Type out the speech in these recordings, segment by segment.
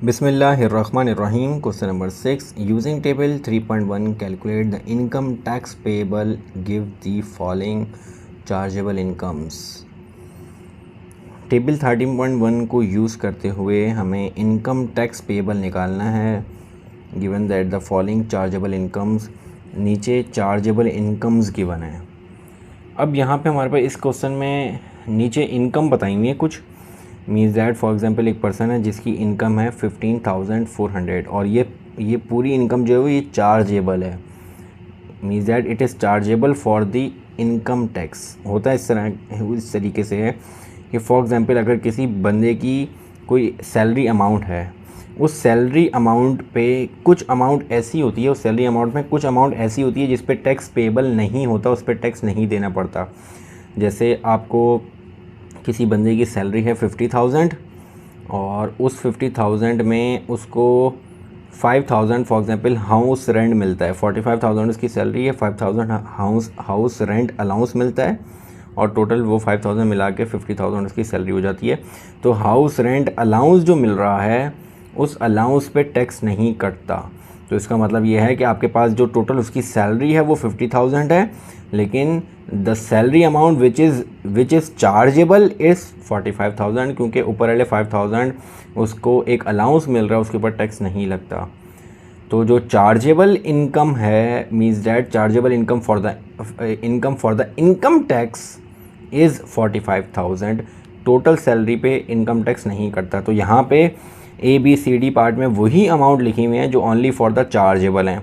Bismillahirrahmanirrahim. Question number 6. Using table 3.1, calculate the income tax payable. Give the following chargeable incomes. Table 13.1 को use करते हुए हमें income tax payable निकालना है. Given that the following chargeable incomes, नीचे chargeable incomes given है. अब यहाँ पे हमारे पास इस क्वेश्चन में नीचे इनकम बताई हुई है कुछ. मीन्स दैट फॉर एग्जांपल एक पर्सन है जिसकी इनकम है 15,400 और ये पूरी इनकम जो है वो ये चार्जेबल है. Means that it is chargeable for the income tax. होता है इस तरीके से है कि फॉर एग्जांपल अगर किसी बंदे की कोई सैलरी अमाउंट है, उस सैलरी अमाउंट पे कुछ अमाउंट ऐसी होती है, उस सैलरी अमाउंट में कुछ अमाउंट ऐसी होती है जिस पे टैक्स पेबल नहीं होता, उस पर टैक्स नहीं देना पड़ता. जैसे आपको किसी बंदे की सैलरी है 50,000 और उस 50,000 में उसको 5,000 फॉर एग्जांपल हाउस रेंट मिलता है. 45,000 उसकी सैलरी है, 5,000 हाउस रेंट अलाउंस मिलता है और टोटल वो 5,000 मिला के 50,000 उसकी सैलरी हो जाती है. तो हाउस रेंट अलाउंस जो मिल रहा है उस अलाउंस पे टैक्स नहीं कटता. तो इसका मतलब ये है कि आपके पास जो टोटल उसकी सैलरी है वो 50,000 है, लेकिन the salary amount which is chargeable is 45,000, क्योंकि ऊपर वाले 5,000 उसको एक अलाउंस मिल रहा है, उसके ऊपर टैक्स नहीं लगता. तो जो चार्जेबल इनकम है, means that chargeable income for the income tax is 45,000. Total salary पे इनकम टैक्स नहीं करता. तो यहाँ पे ABCD पार्ट में वही अमाउंट लिखी हुई है जो ओनली फॉर द चार्जेबल हैं.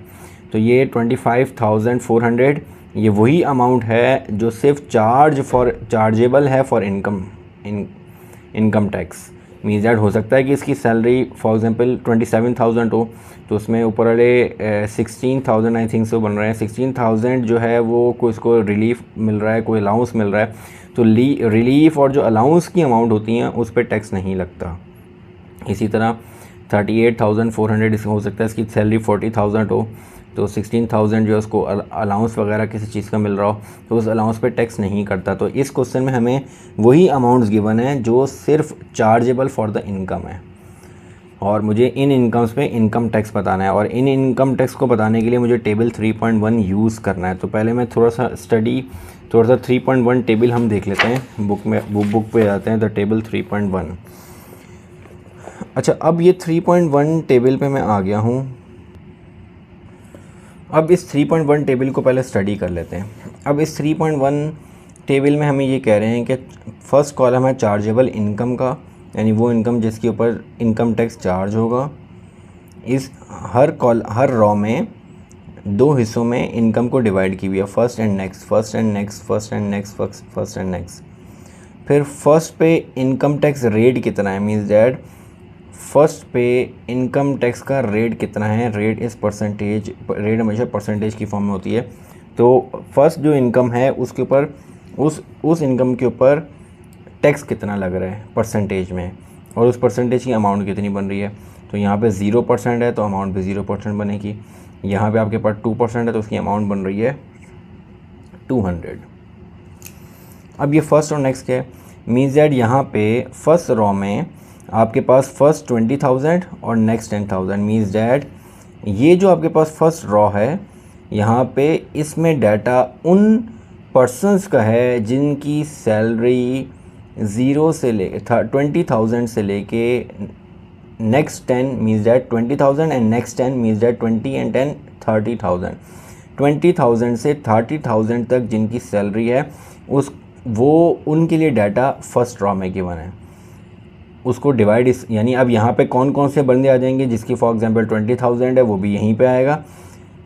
तो ये 25,400 ये वही अमाउंट है जो सिर्फ चार्जेबल है for income tax. Means that हो सकता है कि इसकी सैलरी फॉर एग्जांपल 27,000 हो, तो उसमें ऊपर वाले 16,000 आई थिंक से बन रहे हैं. 16,000 जो है वो कोई इसको रिलीफ मिल रहा है, कोई अलाउंस मिल रहा है. तो रिलीफ और जो अलाउंस की अमाउंट होती हैं उस पर टैक्स नहीं लगता. इसी तरह 38,400 हो सकता है इसकी सैलरी 40,000 हो, तो 16,000 जो है उसको अलाउंस वगैरह किसी चीज़ का मिल रहा हो तो उस अलाउंस पे टैक्स नहीं करता. तो इस क्वेश्चन में हमें वही अमाउंट्स गिवन है जो सिर्फ चार्जेबल फॉर द इनकम है और मुझे इन इनकम्स पे इनकम टैक्स बताना है. और इन इनकम टैक्स को बताने के लिए मुझे टेबल 3.1 यूज़ करना है. तो पहले मैं थोड़ा सा 3.1 टेबल हम देख लेते हैं. बुक पे जाते हैं. तो टेबल 3.1. अच्छा, अब ये 3.1 टेबल पे मैं आ गया हूँ. अब इस 3.1 टेबल को पहले स्टडी कर लेते हैं. अब इस 3.1 टेबल में हमें ये कह रहे हैं कि फर्स्ट कॉलम है चार्जेबल इनकम का, यानी वो इनकम जिसके ऊपर इनकम टैक्स चार्ज होगा. इस हर रॉ में दो हिस्सों में इनकम को डिवाइड की हुई है, फर्स्ट एंड नेक्स्ट. फिर फर्स्ट पे इनकम टैक्स रेट कितना है, मीन्स दैट फर्स्ट पे इनकम टैक्स का रेट कितना है. Rate is percentage. रेट हमेशा परसेंटेज की फॉर्म में होती है. तो फर्स्ट जो इनकम है उसके ऊपर उस इनकम के ऊपर टैक्स कितना लग रहा है परसेंटेज में, और उस परसेंटेज की अमाउंट कितनी बन रही है. तो यहाँ पे 0% है तो अमाउंट भी 0% बनेगी. यहाँ पे आपके पास 2% है तो उसकी अमाउंट बन रही है 200. अब ये फर्स्ट और नेक्स्ट क्या है, मीन्स दैट यहाँ पे फर्स्ट रॉ में आपके पास फर्स्ट 20,000 और नेक्स्ट 10,000. मीन्स डैट ये जो आपके पास फर्स्ट रॉ है यहाँ पे इसमें डाटा उन पर्सन्स का है जिनकी सैलरी 20,000 से लेके next 10. Means that 20,000 and next 10. Means that 20 and 10 30,000. 20,000 से 30,000 तक जिनकी सैलरी है उनके लिए डाटा फर्स्ट रॉ में गिवन है. उसको डिवाइड यानी अब यहाँ पे कौन कौन से बंदे आ जाएंगे, जिसकी फॉर एग्जांपल 20,000 है वो भी यहीं पे आएगा.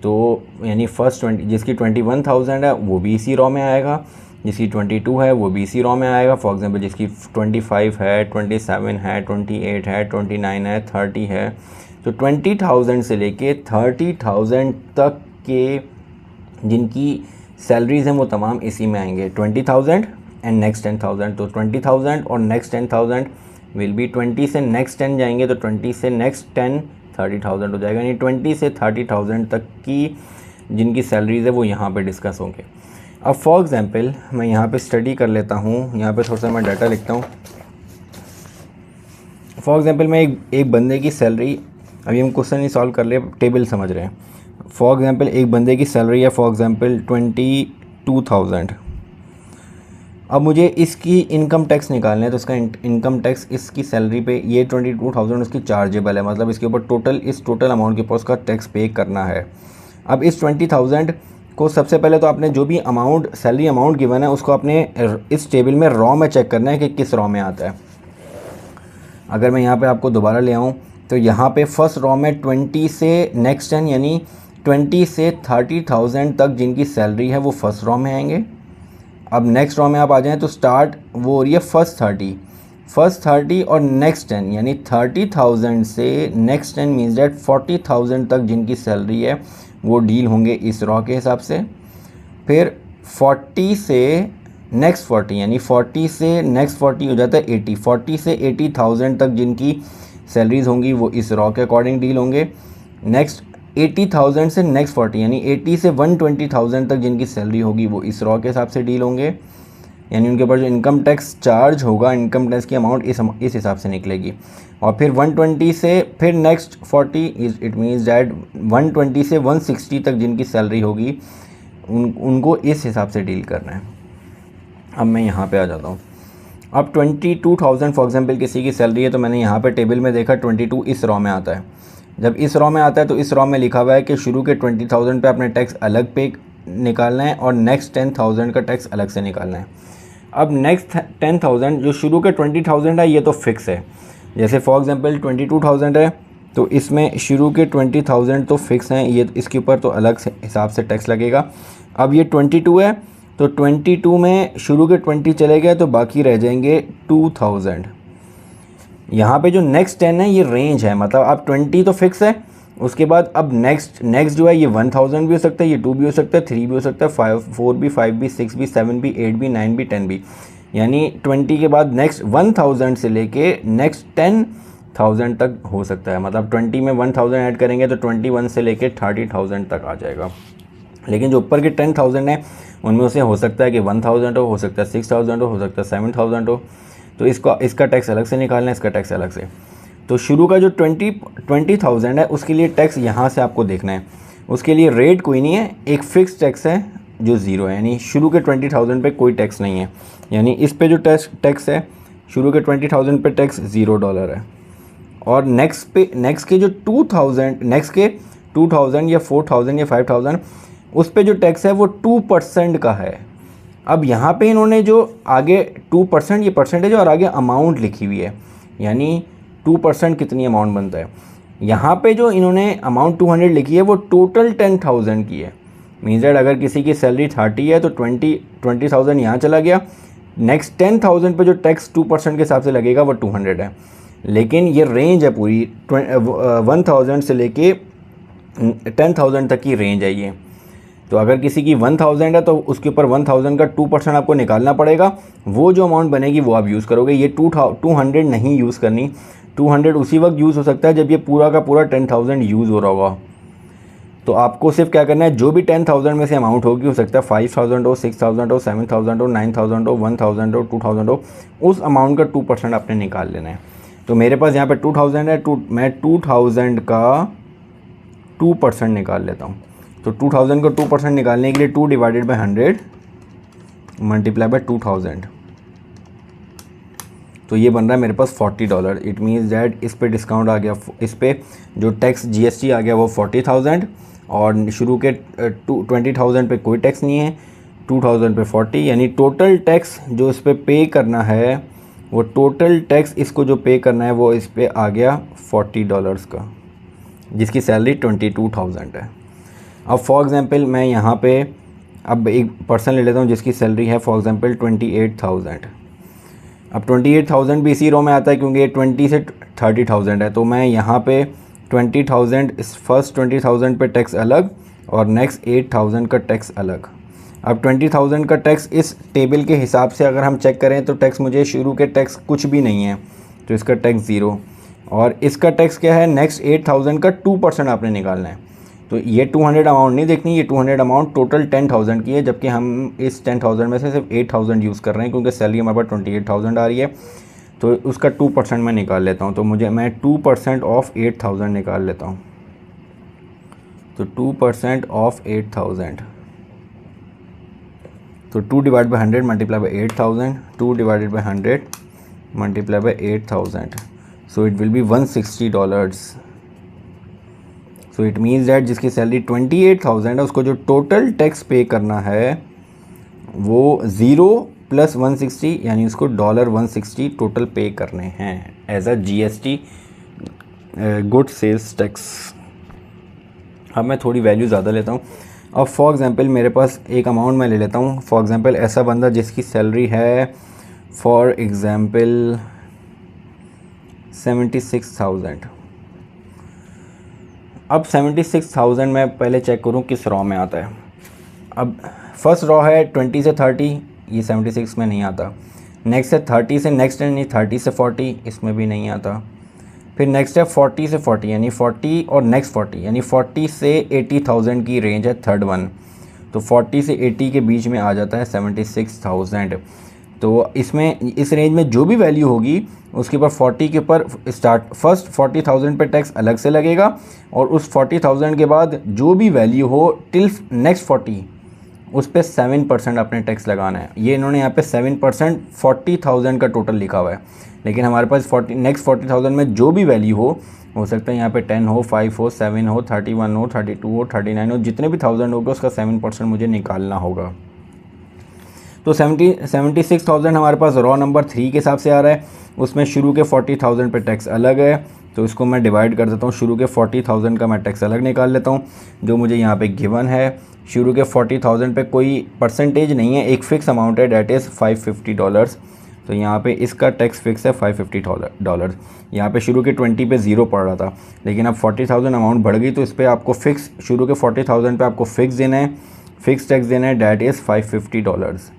तो यानी फर्स्ट जिसकी 21,000 है वो भी इसी रॉ में आएगा, जिसकी 22 है वो भी इसी रॉ में आएगा. फॉर एग्जांपल जिसकी 25 है, 27 है, 28 है, 29 है, 30 है. तो 20,000 से लेके 30,000 तक के जिनकी सैलरीज हैं वो तमाम इसी में आएंगे. 20,000 एंड नेक्स्ट 10,000. तो 20,000 और नेक्स्ट 10,000 विल बी 20 से नेक्स्ट 10 जाएंगे तो 20 से नेक्स्ट 10 30,000 हो जाएगा. यानी 20 से 30,000 तक की जिनकी सैलरीज है वो यहाँ पे डिस्कस होंगे. अब फॉर एग्जांपल मैं यहाँ पे स्टडी कर लेता हूँ. यहाँ पे थोड़ा सा मैं डाटा लिखता हूँ. फॉर एग्जांपल मैं एक बंदे की सैलरी, अभी हम क्वेश्चन नहीं सॉल्व कर रहे, टेबल समझ रहे हैं। फॉर एग्जांपल एक बंदे की सैलरी है फॉर एग्जांपल 22,000। अब मुझे इसकी इनकम टैक्स निकालना है, तो इसका इनकम टैक्स इसकी सैलरी पे ये 22,000 उसकी चार्जेबल है, मतलब इसके ऊपर इस टोटल अमाउंट के ऊपर उसका टैक्स पे करना है। अब इस 20,000 को सबसे पहले तो आपने जो भी अमाउंट सैलरी अमाउंट गिवन है उसको आपने इस टेबल में रॉ में चेक करना है कि किस रॉ में आता है। अगर मैं यहाँ पे आपको दोबारा ले आऊँ तो यहाँ पे फर्स्ट रॉ में 20 से नेक्स्ट 10 यानी 20 से 30,000 तक जिनकी सैलरी है वो फर्स्ट रॉ में आएंगे। अब नेक्स्ट रॉ में आप आ जाएं तो स्टार्ट वो हो रही है फर्स्ट 30 और नेक्स्ट 10 यानी 30,000 से नेक्स्ट 10 मीन्स डेट 40,000 तक जिनकी सैलरी है वो डील होंगे इस रॉ के हिसाब से। फिर 40 से नेक्स्ट 40 यानी 40 से नेक्स्ट 40 हो जाता है 80, 40 से 80,000 तक जिनकी सैलरीज होंगी वो इस रॉ के अकॉर्डिंग डील होंगे। नेक्स्ट 80,000 से नेक्स्ट 40 यानी 80 से 120,000 तक जिनकी सैलरी होगी वो इस रॉ के हिसाब से डील होंगे, यानी उनके ऊपर जो इनकम टैक्स चार्ज होगा इनकम टैक्स की अमाउंट इस हिसाब से निकलेगी। और फिर 120 से फिर नेक्स्ट 40 इट मीन्स डैट 120 से 160 तक जिनकी सैलरी होगी उनको इस हिसाब से डील करना है। अब मैं यहाँ पे आ जाता हूँ। अब 22,000 फॉर एग्जांपल किसी की सैलरी है, तो मैंने यहाँ पे टेबल में देखा 22 इस रॉ में आता है। जब इस रॉ में आता है तो इस रॉ में लिखा हुआ है कि शुरू के 20,000 पे अपने टैक्स अलग पे निकालना है और नेक्स्ट 10,000 का टैक्स अलग से निकालना है। अब नेक्स्ट 10,000 जो शुरू के 20,000 है ये तो फिक्स है, जैसे फॉर एग्जांपल 22,000 है तो इसमें शुरू के 20,000 तो फिक्स हैं, ये इसके ऊपर तो अलग से हिसाब से टैक्स लगेगा। अब ये 22 है तो 22 में शुरू के 20 चले गए तो बाकी रह जाएंगे 2,000। यहाँ पे जो नेक्स्ट 10 है ये रेंज है, मतलब अब 20 तो फिक्स है, उसके बाद अब नेक्स्ट जो है ये 1,000 भी हो सकता है, ये 2 भी हो सकता है, 3 भी हो सकता है, 4 भी, 5 भी, 6 भी, 7 भी, 8 भी, 9 भी, 10 भी, यानी 20 के बाद नेक्स्ट 1,000 से लेके नेक्स्ट 10,000 तक हो सकता है। मतलब 20 में 1,000 ऐड करेंगे तो 21 से लेके 30,000 तक आ जाएगा। लेकिन जो ऊपर के 10,000 है उनमें से हो सकता है कि 1,000 हो सकता है 6,000 हो सकता है 7,000 हो, तो इसका टैक्स अलग से निकालना है, इसका टैक्स अलग से। तो शुरू का जो 20,000 है उसके लिए टैक्स यहाँ से आपको देखना है, उसके लिए रेट कोई नहीं है, एक फ़िक्स टैक्स है जो ज़ीरो है, यानी शुरू के 20,000 पे कोई टैक्स नहीं है, यानी इस पे जो टैक्स है शुरू के 20,000 पे टैक्स $0 है। और नेक्स्ट के जो 2,000 या 4,000 या 5,000 उस पे जो टैक्स है वो 2% का है। अब यहाँ पे इन्होंने जो आगे 2% ये परसेंटेज और आगे अमाउंट लिखी हुई है, यानी 2% कितनी अमाउंट बनता है। यहाँ पे जो इन्होंने अमाउंट 200 लिखी है वो टोटल 10,000 की है, मीन्स दैट अगर किसी की सैलरी 30 है तो 20,000 यहाँ चला गया, नेक्स्ट 10,000 पे जो टैक्स 2% के हिसाब से लगेगा वो 200 है। लेकिन ये रेंज है पूरी 1,000 से लेके 10,000 तक की रेंज है ये। तो अगर किसी की 1,000 है तो उसके ऊपर 1,000 का 2% आपको निकालना पड़ेगा, वो जो अमाउंट बनेगी वो आप यूज़ करोगे। ये 200 नहीं यूज़ करनी, 200 उसी वक्त यूज़ हो सकता है जब ये पूरा का पूरा 10,000 यूज़ हो रहा होगा। तो आपको सिर्फ क्या करना है, जो भी 10,000 में से अमाउंट होगी, हो सकता है 5,000 हो, 6,000 हो, 7,000 हो, 9,000 हो, 1,000 हो, 2,000 हो, उस अमाउंट का 2% आपने निकाल लेना है। तो मेरे पास यहाँ पे 2,000 है, मैं 2,000 का 2% निकाल लेता हूँ। तो 2,000 का 2% निकालने के लिए 2 डिवाइडेड बाई 100 मल्टीप्लाई बाई 2,000, तो ये बन रहा है मेरे पास $40। इट मीन्स दैट इस पे डिस्काउंट आ गया, इस पे जो टैक्स GST आ गया वो 40,000 और शुरू के 20,000 पे कोई टैक्स नहीं है, 2,000 पे 40, यानी टोटल टैक्स जो इस पे पे करना है वो टोटल टैक्स इसको जो पे करना है वो इस पे आ गया $40 का, जिसकी सैलरी 22,000 है। अब फॉर एग्ज़ाम्पल मैं यहाँ पे अब एक पर्सन ले लेता हूँ जिसकी सैलरी है फॉर एग्ज़ाम्पल 28,000। अब 28,000 भी इसी रो में आता है क्योंकि ये 20 से 30,000 है, तो मैं यहाँ पे 20,000 फर्स्ट 20,000 पे टैक्स अलग और नेक्स्ट 8,000 का टैक्स अलग। अब 20,000 का टैक्स इस टेबल के हिसाब से अगर हम चेक करें तो टैक्स मुझे शुरू के टैक्स कुछ भी नहीं है, तो इसका टैक्स 0, और इसका टैक्स क्या है, नेक्स्ट 8,000 का 2% आपने निकालना है। तो ये 200 अमाउंट नहीं देखनी, ये 200 अमाउंट टोटल 10,000 की है, जबकि हम इस 10,000 में से सिर्फ 8,000 यूज़ कर रहे हैं क्योंकि सैलरी हमारे पास 28,000 आ रही है। तो उसका 2% मैं निकाल लेता हूँ। तो मैं 2% ऑफ 8000 निकाल लेता हूँ। तो 2% ऑफ 8000, तो 2 divide by 100 multiply by 8000, 2 divided by 100 multiply by 8000, so it will be $160। So it means that जिसकी सैलरी 28,000 है उसको जो टोटल टैक्स पे करना है वो 0 + 160, यानी उसको $160 टोटल पे करने हैं as a GST, good sales tax. अब मैं थोड़ी वैल्यू ज़्यादा लेता हूँ। अब फॉर एग्ज़ाम्पल मेरे पास एक अमाउंट मैं ले लेता हूँ। फॉर एग्ज़ाम्पल ऐसा बंदा जिसकी सैलरी है फॉर एग्ज़ाम्पल 76,000। अब 76,000 मैं पहले चेक करूँ किस रॉ में आता है। अब फर्स्ट रॉ है 20 से 30, ये 76 में नहीं आता। नेक्स्ट है 30 से नेक्स्ट, यानी 30 से 40, इसमें भी नहीं आता। फिर नेक्स्ट है 40 से 40, यानी 40 और नेक्स्ट 40, यानी 40 से 80,000 की रेंज है थर्ड वन। तो 40 से 80 के बीच में आ जाता है 76,000। तो इसमें इस रेंज में जो भी वैल्यू होगी उसके ऊपर 40 के ऊपर फर्स्ट 40,000 पे टैक्स अलग से लगेगा, और उस 40,000 के बाद जो भी वैल्यू हो टिल नेक्स्ट 40 उस पर 7% अपने टैक्स लगाना है। ये इन्होंने यहाँ पे 7% 40,000 का टोटल लिखा हुआ है, लेकिन हमारे पास नेक्स्ट 40,000 में जो भी वैल्यू हो सकता है यहाँ पे 10 हो, 5 हो, 7 हो, 31 हो, 32 हो, 39 हो, जितने भी 1000 होगा उसका 7% मुझे निकालना होगा। तो 76,000 हमारे पास रॉ नंबर 3 के हिसाब से आ रहा है। उसमें शुरू के 40,000 पे टैक्स अलग है, तो इसको मैं डिवाइड कर देता हूँ। शुरू के 40,000 का मैं टैक्स अलग निकाल लेता हूँ, जो मुझे यहाँ पे गिवन है। शुरू के 40,000 पे कोई परसेंटेज नहीं है, एक फ़िक्स अमाउंट है, डैट इज़ $550। तो यहाँ पे इसका टैक्स फिक्स है $550। यहाँ पे शुरू के 20 पे 0 पड़ रहा था, लेकिन अब 40,000 अमाउंट बढ़ गई तो इस पर आपको फ़िक्स, शुरू के 40,000 पे आपको फ़िक्स देना है, फ़िक्स टैक्स देना है, डैट इज़ $550।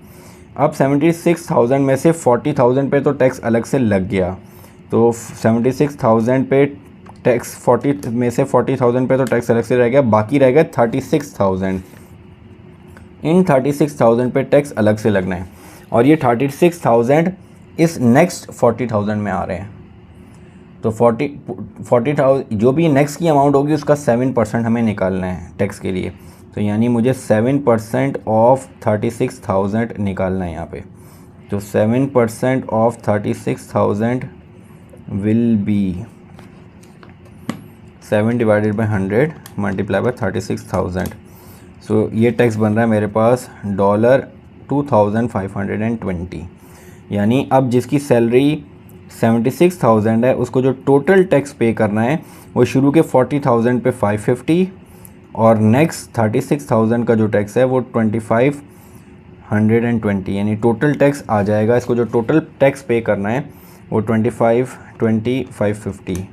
अब 76,000 में से 40,000 पे तो टैक्स अलग से लग गया, तो 76,000 पे टैक्स 40 में से 40,000 पे तो टैक्स अलग से रह गया, बाकी रह गया 36,000। इन 36,000 पे टैक्स अलग से लगना है, और ये 36,000 इस नेक्स्ट 40,000 में आ रहे हैं। तो 40,000 जो भी नेक्स्ट की अमाउंट होगी उसका 7% हमें निकालना है टैक्स के लिए। तो यानी मुझे 7% ऑफ 36,000 निकालना है यहाँ पे। तो 7% of 36,000 will be 7 divided by 100 multiply by 36,000। सो ये टैक्स बन रहा है मेरे पास $2,520। यानी अब जिसकी सैलरी 76,000 है उसको जो टोटल टैक्स पे करना है वो शुरू के 40,000 पे 550, और नेक्स्ट 36,000 का जो टैक्स है वो 2,520, यानी टोटल टैक्स आ जाएगा। इसको जो टोटल टैक्स पे करना है वो 550,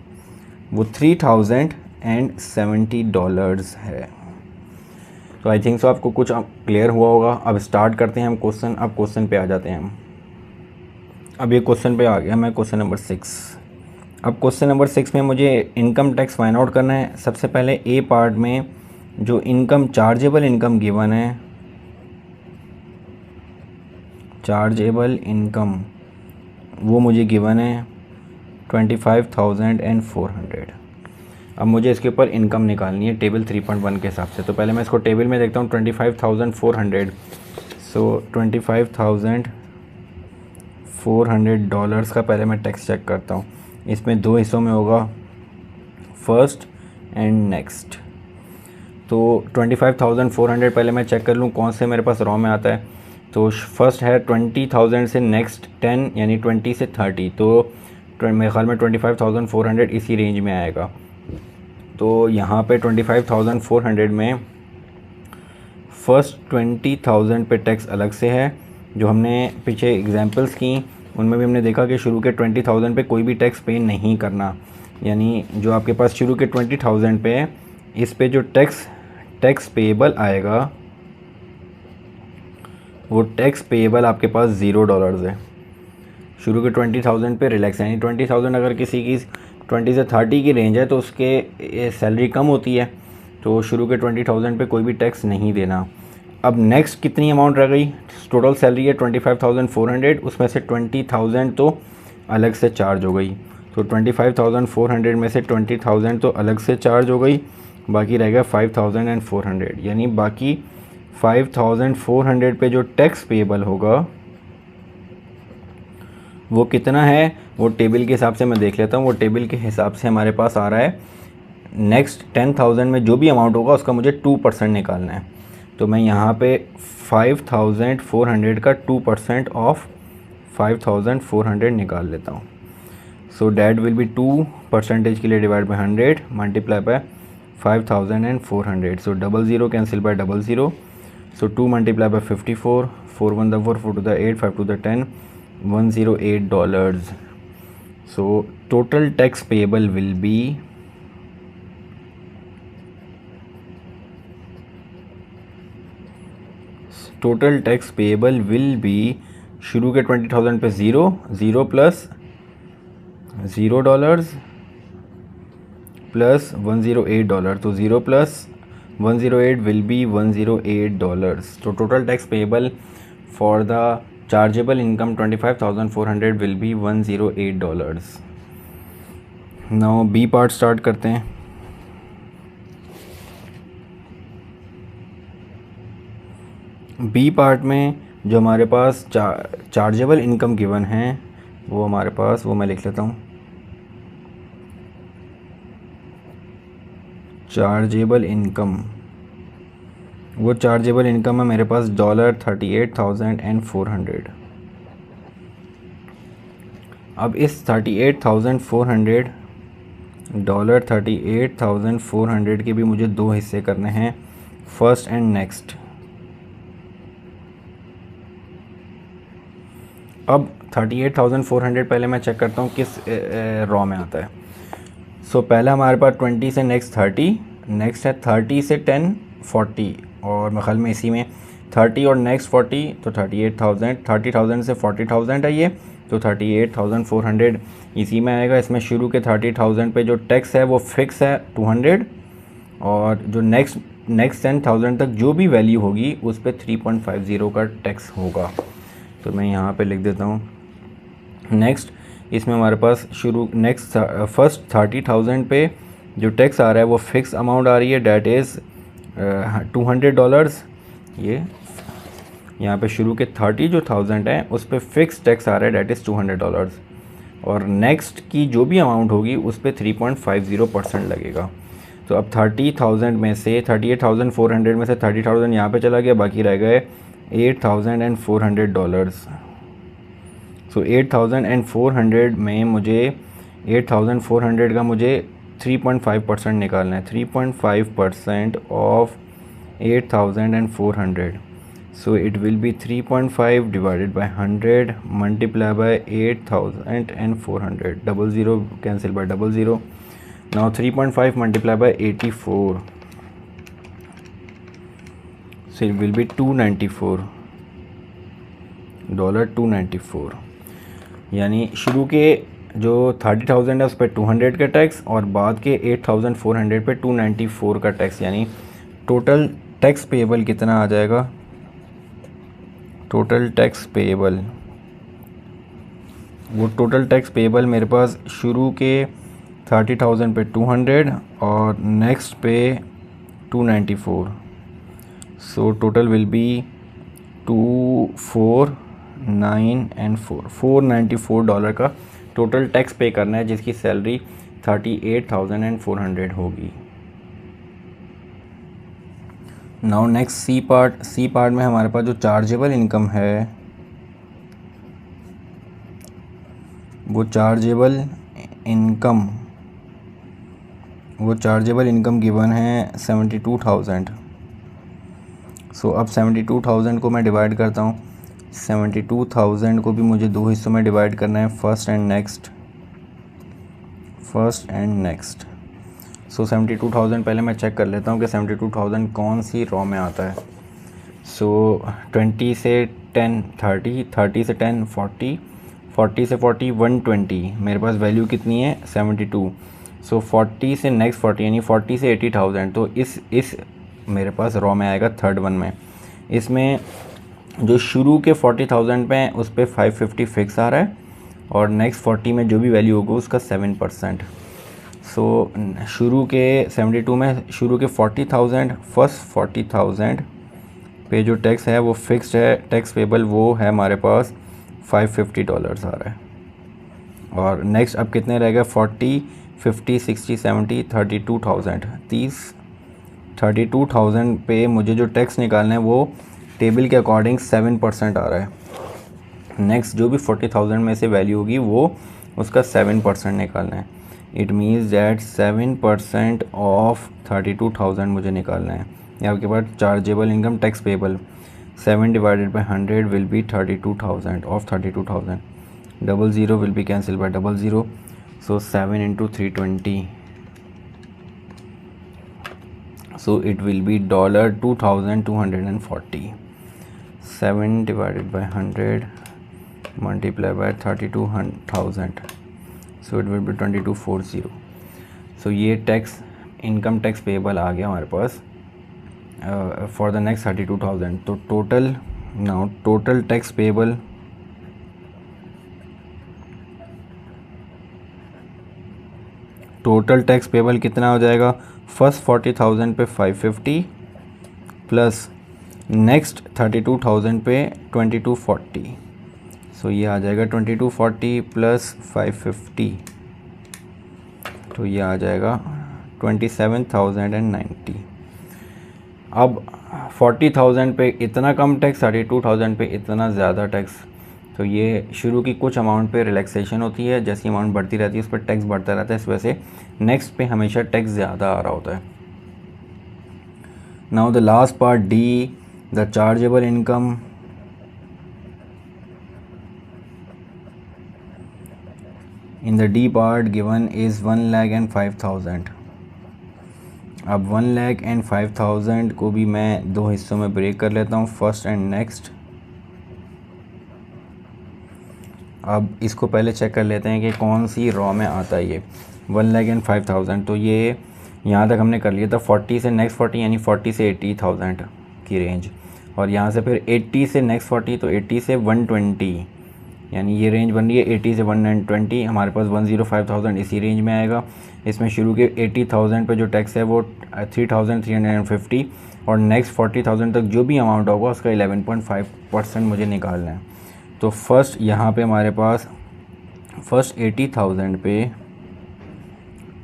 वो $3,070 है। तो आई थिंक सो आपको कुछ क्लियर हुआ होगा। अब स्टार्ट करते हैं हम क्वेश्चन। अब क्वेश्चन पे आ जाते हैं हम। अब ये क्वेश्चन पे आ गया मैं, क्वेश्चन नंबर 6। अब क्वेश्चन नंबर 6 में मुझे इनकम टैक्स फाइंड आउट करना है। सबसे पहले ए पार्ट में जो इनकम, चार्जेबल इनकम गिवन है, चार्जेबल इनकम वो मुझे गिवन है 25,400। अब मुझे इसके ऊपर इनकम निकालनी है टेबल 3.1 के हिसाब से। तो पहले मैं इसको टेबल में देखता हूँ 25,400। सो $25,400 का पहले मैं टैक्स चेक करता हूँ। इसमें 2 हिस्सों में होगा, फर्स्ट एंड नेक्स्ट। तो 25,400 पहले मैं चेक कर लूँ कौन से मेरे पास रॉ में आता है। तो फर्स्ट है 20,000 से नेक्स्ट 10, यानी 20 से 30। तो मेरे ख्याल में 25,400 इसी रेंज में आएगा। तो यहाँ पे 25,400 में फ़र्स्ट 20,000 पे टैक्स अलग से है। जो हमने पीछे एग्जांपल्स की उनमें भी हमने देखा कि शुरू के 20,000 पे कोई भी टैक्स पे नहीं करना, यानी जो आपके पास शुरू के 20,000 पे है इस पे जो टैक्स पेएबल आएगा वो टैक्स पेएबल आपके पास $0 है। शुरू के 20,000 पे रिलैक्स, यानी 20,000 अगर किसी की 20 से 30 की रेंज है तो उसके सैलरी कम होती है, तो शुरू के 20,000 पे कोई भी टैक्स नहीं देना। अब नेक्स्ट कितनी अमाउंट रह गई, टोटल सैलरी है 25,400, उसमें से 20,000 तो अलग से चार्ज हो गई। तो 25,400 में से 20,000 तो अलग से चार्ज हो गई, बाकी रहेगा 5,400, यानी बाकी 5,400 पे जो टैक्स पेएबल होगा वो कितना है, वो टेबल के हिसाब से मैं देख लेता हूँ। वो टेबल के हिसाब से हमारे पास आ रहा है, नेक्स्ट 10,000 में जो भी अमाउंट होगा उसका मुझे 2% निकालना है। तो मैं यहाँ पे 5,400 का 2% ऑफ 5,400 निकाल लेता हूँ। सो डैट विल बी 2% के लिए divide by 100 multiply by 5,400। So 00 cancel bye 00। So 2 multiply by 54, 4 1 the 4, 4 to the 8, 5 to the 10, $108. So total tax payable will be शुरू के 20,000 पे 0 प्लस $0 प्लस $108, तो 0 प्लस 108 will be $108. तो total tax payable for the chargeable income 25,400 will be $108. Now B part start करते हैं। B part में जो हमारे पास चार्जेबल इनकम गिवन है वो हमारे पास, वो मैं लिख लेता हूँ, चार्जेबल इनकम। वो चार्जेबल इनकम है मेरे पास $38,400। अब इस $38,400 के भी मुझे दो हिस्से करने हैं, फर्स्ट एंड नेक्स्ट। अब 38,400 पहले मैं चेक करता हूँ किस रॉ में आता है। सो पहला हमारे पास 20 से नेक्स्ट 30, नेक्स्ट है 30 से 10 40, और मैं ख्याल में इसी में 30 और नेक्स्ट 40, तो 38,000, 30,000 से 40,000 है ये, तो 38,400 इसी में आएगा। इसमें शुरू के 30,000 पे जो टैक्स है वो फिक्स है 200, और जो नेक्स्ट 10,000 तक जो भी वैल्यू होगी उस पर 3.50 का टैक्स होगा। तो मैं यहाँ पे लिख देता हूँ नेक्स्ट। इसमें हमारे पास नेक्स्ट फर्स्ट 30,000 पे जो टैक्स आ रहा है वो फिक्स अमाउंट आ रही है, डैट इज़ $200। ये यहाँ पे शुरू के 30,000 है उस पर फिक्स टैक्स आ रहा है, डैट इज़ $200, और नेक्स्ट की जो भी अमाउंट होगी उस पर 3.50% लगेगा। तो अब 30,000 में से 38,400 में से 30,000 यहाँ पे चला गया, बाकी रह गए $8,400। सो 8,400 में मुझे 8,400 का मुझे 3.5% निकालना है, 3.5% of 8,400। So it will be 3.5 divided by 100 multiply by 8,400, 00 cancel bye 00। Now 3.5 multiply by 84, so it will be $294, यानी शुरू के जो 30,000 है उस पर 200 का टैक्स और बाद के 8,400 पे 294 का टैक्स, यानी टोटल टैक्स पेएबल कितना आ जाएगा। टोटल टैक्स पेएबल, वो टोटल टैक्स पेएबल मेरे पास शुरू के 30,000 पे 200 और नेक्स्ट पे 294। So total will be 494 dollar का टोटल टैक्स पे करना है, जिसकी सैलरी 38,400 होगी। नाउ नेक्स्ट सी पार्ट में हमारे पास जो चार्जेबल इनकम है वो चार्जेबल इनकम गिवन है 72,000। सो अब 72,000 को मैं डिवाइड करता हूँ। 72,000 को भी मुझे दो हिस्सों में डिवाइड करना है, फर्स्ट एंड नेक्स्ट। सो 72,000 पहले मैं चेक कर लेता हूँ कि 72,000 कौन सी रॉ में आता है। सो 20 से 10 30, 30 से 10 40, 40 से 40 120, मेरे पास वैल्यू कितनी है 72। सो 40 से नेक्स्ट 40 यानी 40 से 80,000, तो इस मेरे पास रॉ में आएगा थर्ड वन में। इसमें जो शुरू के 40,000 पे हैं उस पर 550 फिक्स आ रहा है, और नेक्स्ट 40 में जो भी वैल्यू होगा उसका 7%। सो शुरू के 72 में शुरू के 40,000 फर्स्ट 40,000 पे जो टैक्स है वो फिक्स्ड है, टैक्स पेबल वो है हमारे पास $550 आ रहा है। और नेक्स्ट अब कितने रहेगा 40, 50, 60, 70, 32,000 32,000 पे मुझे जो टैक्स निकालना है वो टेबल के अकॉर्डिंग 7% आ रहा है। नेक्स्ट जो भी 40,000 में से वैल्यू होगी वो उसका 7% निकालना है। इट मीन्स दैट 7% ऑफ 32,000 मुझे निकालना है। या आपके पास chargeable income tax payable 7 divided by 100 will be 32,000 of 32,000। 00 will be cancelled by 00, so 7 into 320, so it will be $2,240. 7 divided by 100 multiplied by 32,000, so it will be 2240. so ये tax income tax payable आ गया हमारे पास for the next 32,000। तो total tax payable कितना हो जाएगा, first 40,000 पे 550 plus next 32,000 पे 2240, सो ये आ जाएगा 2240 प्लस 550, तो ये आ जाएगा 27,090। अब 40,000 पे इतना कम टैक्स, 32,000 पे इतना ज़्यादा टैक्स, तो ये शुरू की कुछ अमाउंट पे रिलैक्सेशन होती है, जैसी अमाउंट बढ़ती रहती है उस पर टैक्स बढ़ता रहता है, इस वजह से नेक्स्ट पे हमेशा टैक्स ज़्यादा आ रहा होता है। Now the last part D, the chargeable income. In the D part given is 1,05,000। अब 1,05,000 को भी मैं दो हिस्सों में ब्रेक कर लेता हूँ, फर्स्ट एंड नेक्स्ट। अब इसको पहले चेक कर लेते हैं कि कौन सी रॉ में आता है ये 1,05,000। तो ये यहाँ तक हमने कर लिया था 40 से नेक्स्ट 40 यानी 40 से 80,000 की रेंज, और यहाँ से फिर 80 से नेक्स्ट 40 तो 80 से 120 यानी ये रेंज बन रही है 80 से 120। हमारे पास 105,000 इसी रेंज में आएगा। इसमें शुरू के 80,000 पे जो टैक्स है वो 3,350 और नेक्स्ट 40,000 तक जो भी अमाउंट होगा उसका 11.5% मुझे निकालना है। तो फर्स्ट यहाँ पे हमारे पास फर्स्ट 80,000 पे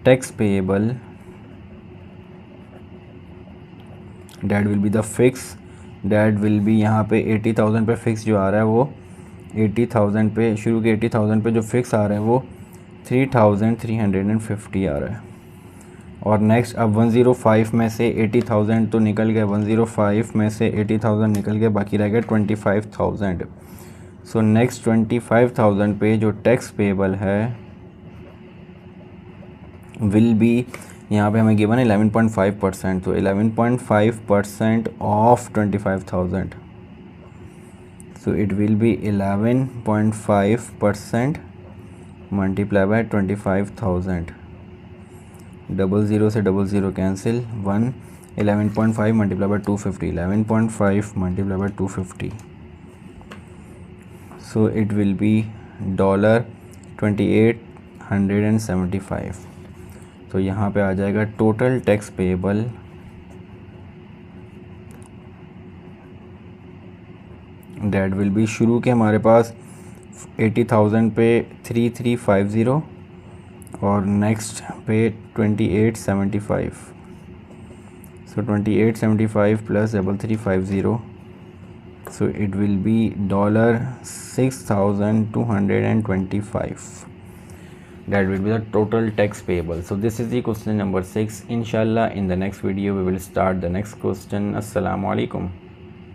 tax payable date will be the fix, date will be यहाँ पे 80,000 पे फिक्स जो आ रहा है वो 80,000 पे शुरू के 80,000 पे जो फिक्स आ रहा है वो 3,350 आ रहा है। और नेक्स्ट अब 105 में से 80,000 तो निकल गए, 105 में से 80,000 निकल गए, बाकी रह गए 25,000। सो नेक्स्ट 25,000 पे जो टैक्स पेएबल है विल बी, यहाँ पे हमें गिवन है 11.5%, तो 11.5% of 25,000, so it will be 11.5% multiplied by 25,000। 00 से 00 cancel, 1 11.5 multiplied by 250, 11.5 multiplied by 250, so it will be $2,875। तो यहाँ पे आ जाएगा total tax payable date will be, शुरू के हमारे पास 80,000 पे 3,350 और नेक्स्ट पे 2,875, सो 2,875 plus 3,350, so it will be $6,225। that will be the total tax payable. So this is the question number 6. Inshallah in the next video we will start the next question. Assalamu alaikum.